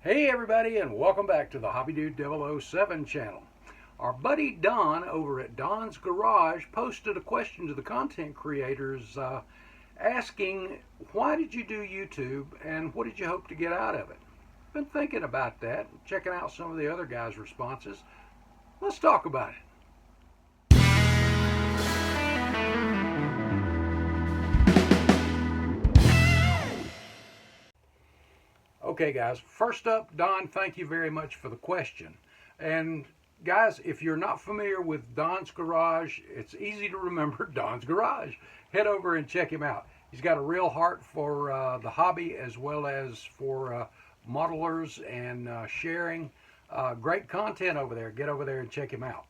Hey everybody, and welcome back to the Hobby Dude 007 channel. Our buddy Don over at Don's Garage posted a question to the content creators asking, why did you do YouTube and what did you hope to get out of it? Been thinking about that, checking out some of the other guys' responses. Let's talk about it. Okay guys, first up, Don, thank you very much for the question. And guys, if you're not familiar with Don's Garage, it's easy to remember Don's Garage. Head over and check him out. He's got a real heart for the hobby as well as for modelers and sharing. Great content over there. Get over there and check him out.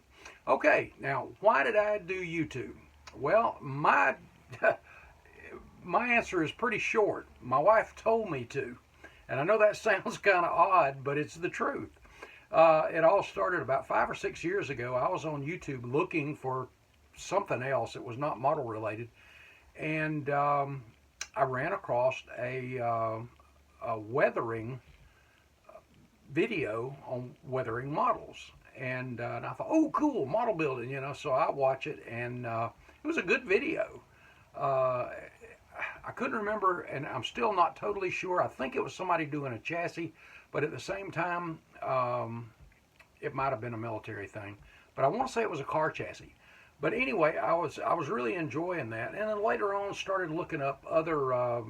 Okay, now why did I do YouTube? Well, my answer is pretty short. My wife told me to. And I know that sounds kind of odd, but it's the truth. It all started about 5 or 6 years ago. I was on YouTube looking for something else. It was not model related. And I ran across a weathering video on weathering models. And I thought, oh, cool, model building, So I watch it, and it was a good video. I couldn't remember, and I'm still not totally sure. I think it was somebody doing a chassis, but at the same time, it might have been a military thing. But I want to say it was a car chassis. But anyway, I was really enjoying that, and then later on started looking up other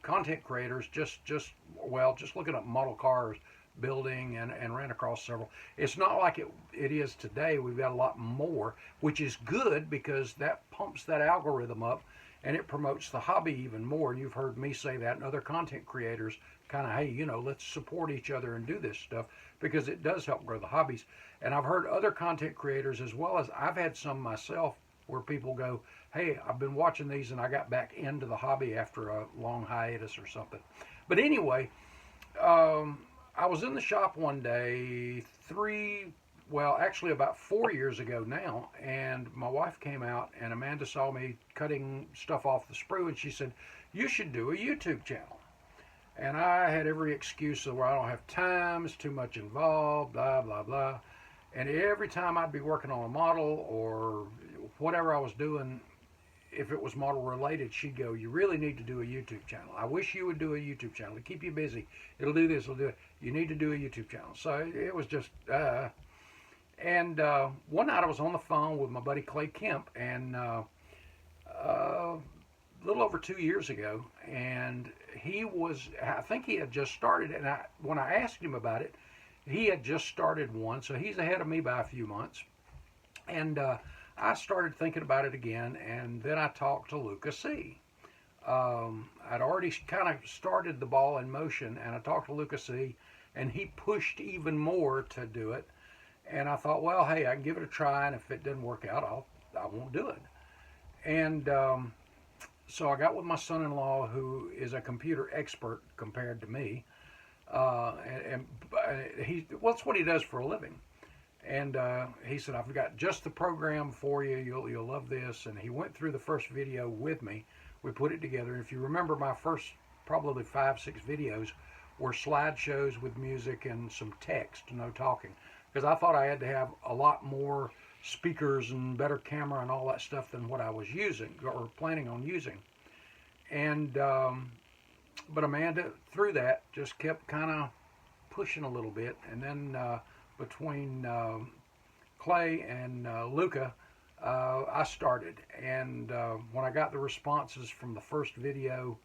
content creators, just looking up model cars building, and ran across several. It's not like it is today. We've got a lot more, which is good because that pumps that algorithm up and it promotes the hobby even more. And you've heard me say that, and other content creators kind of, hey, let's support each other and do this stuff, because it does help grow the hobbies. And I've heard other content creators, as well as I've had some myself, where people go, hey, I've been watching these and I got back into the hobby after a long hiatus or something. But anyway, I was in the shop one day, about 4 years ago now, and my wife came out, and Amanda saw me cutting stuff off the sprue, and she said, you should do a YouTube channel. And I had every excuse of, well, I don't have time, it's too much involved, blah, blah, blah. And every time I'd be working on a model or whatever I was doing, if it was model related, she'd go, you really need to do a YouTube channel. I wish you would do a YouTube channel to keep you busy. It'll do this, it'll do it. You need to do a YouTube channel. So it was just, And one night I was on the phone with my buddy Clay Kemp, and a little over 2 years ago, and I think he had just started, and when I asked him about it, he had just started one, so he's ahead of me by a few months. And I started thinking about it again, and then I talked to Luca C. I'd already kind of started the ball in motion, and I talked to Luca C, and he pushed even more to do it. And I thought, well, hey, I can give it a try, and if it doesn't work out, I won't do it. And so I got with my son-in-law, who is a computer expert compared to me, and that's what he does for a living. And he said, I've got just the program for you. You'll love this. And he went through the first video with me. We put it together. If you remember, my first probably 5-6 videos were slideshows with music and some text, no talking, because I thought I had to have a lot more speakers and better camera and all that stuff than what I was using or planning on using. And but Amanda, through that, just kept kind of pushing a little bit. And then between Clay and Luca, I started. And when I got the responses from the first video,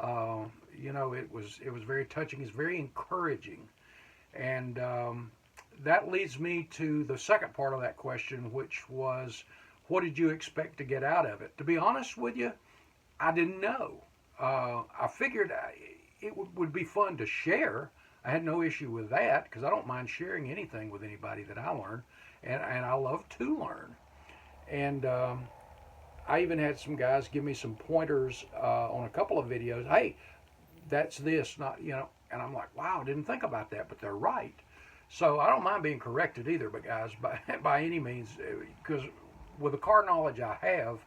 it was very touching. It's very encouraging. And that leads me to the second part of that question, which was, what did you expect to get out of it? To be honest with you, I didn't know. I figured it would be fun to share. I had no issue with that, because I don't mind sharing anything with anybody that I learn, and I love to learn. And I even had some guys give me some pointers on a couple of videos. Hey, that's this, not, and I'm like, wow, I didn't think about that, but they're right. So I don't mind being corrected either, but guys, by any means, because with the car knowledge I have,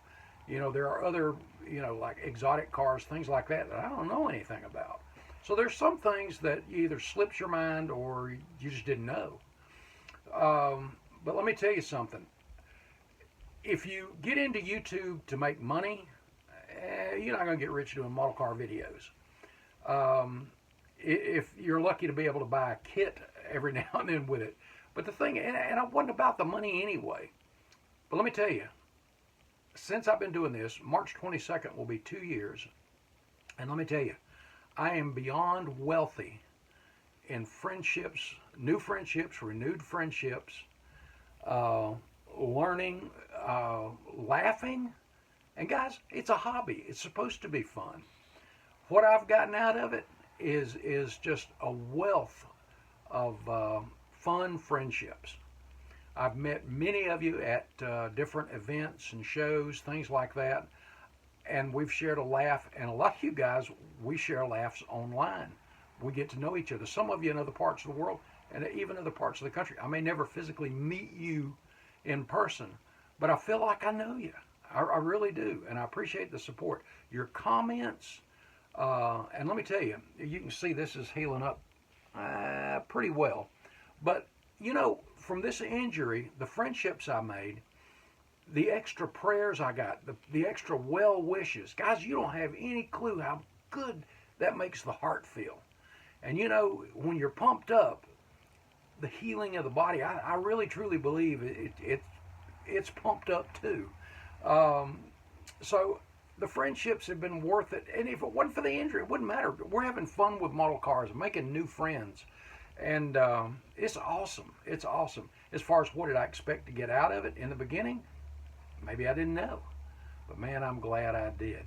there are other, like exotic cars, things like that I don't know anything about. So there's some things that either slips your mind or you just didn't know. But let me tell you something. If you get into YouTube to make money, you're not going to get rich doing model car videos. If you're lucky to be able to buy a kit every now and then with it. But the thing, and it wasn't about the money anyway. But let me tell you, since I've been doing this, March 22nd will be 2 years. And let me tell you, I am beyond wealthy in friendships, new friendships, renewed friendships, learning, laughing. And guys, it's a hobby. It's supposed to be fun. What I've gotten out of it is just a wealth of fun friendships. I've met many of you at different events and shows, things like that, and we've shared a laugh. And a lot of you guys, we share laughs online. We get to know each other. Some of you in other parts of the world and even other parts of the country. I may never physically meet you in person, but I feel like I know you. I really do, and I appreciate the support. Your comments, and let me tell you, you can see this is healing up pretty well. But, you know, from this injury, the friendships I made, the extra prayers I got, the extra well wishes. Guys, you don't have any clue how good that makes the heart feel. And, you know, when you're pumped up, the healing of the body, I really, truly believe it's pumped up too. So the friendships have been worth it. And if it wasn't for the injury, it wouldn't matter. We're having fun with model cars and making new friends. And it's awesome. It's awesome. As far as what did I expect to get out of it in the beginning, maybe I didn't know. But man, I'm glad I did.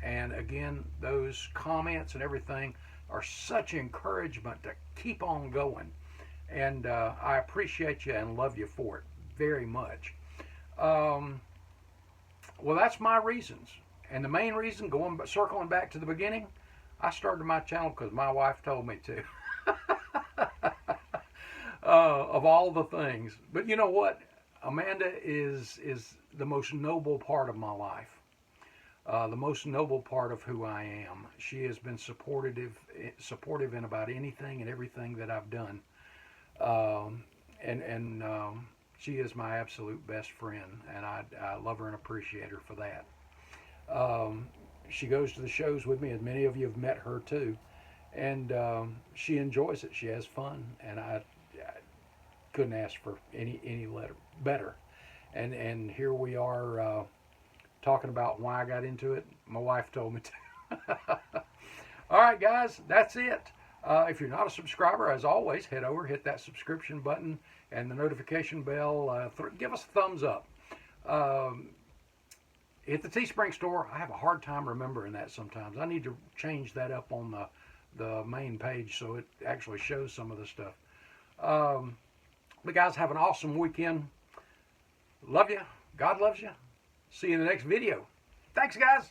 And again, those comments and everything are such encouragement to keep on going. And I appreciate you and love you for it very much. Well, that's my reasons. And the main reason, circling back to the beginning, I started my channel because my wife told me to. Of all the things. But you know what? Amanda is the most noble part of my life. The most noble part of who I am. She has been supportive in about anything and everything that I've done. She is my absolute best friend, and I love her and appreciate her for that. She goes to the shows with me, and many of you have met her too, and she enjoys it. She has fun, and I couldn't ask for any better. And here we are talking about why I got into it. My wife told me to. All right, guys, that's it. If you're not a subscriber, as always, head over, hit that subscription button and the notification bell. Give us a thumbs up. Hit the Teespring store. I have a hard time remembering that sometimes. I need to change that up on the main page so it actually shows some of the stuff. But guys, have an awesome weekend. Love you. God loves you. See you in the next video. Thanks, guys.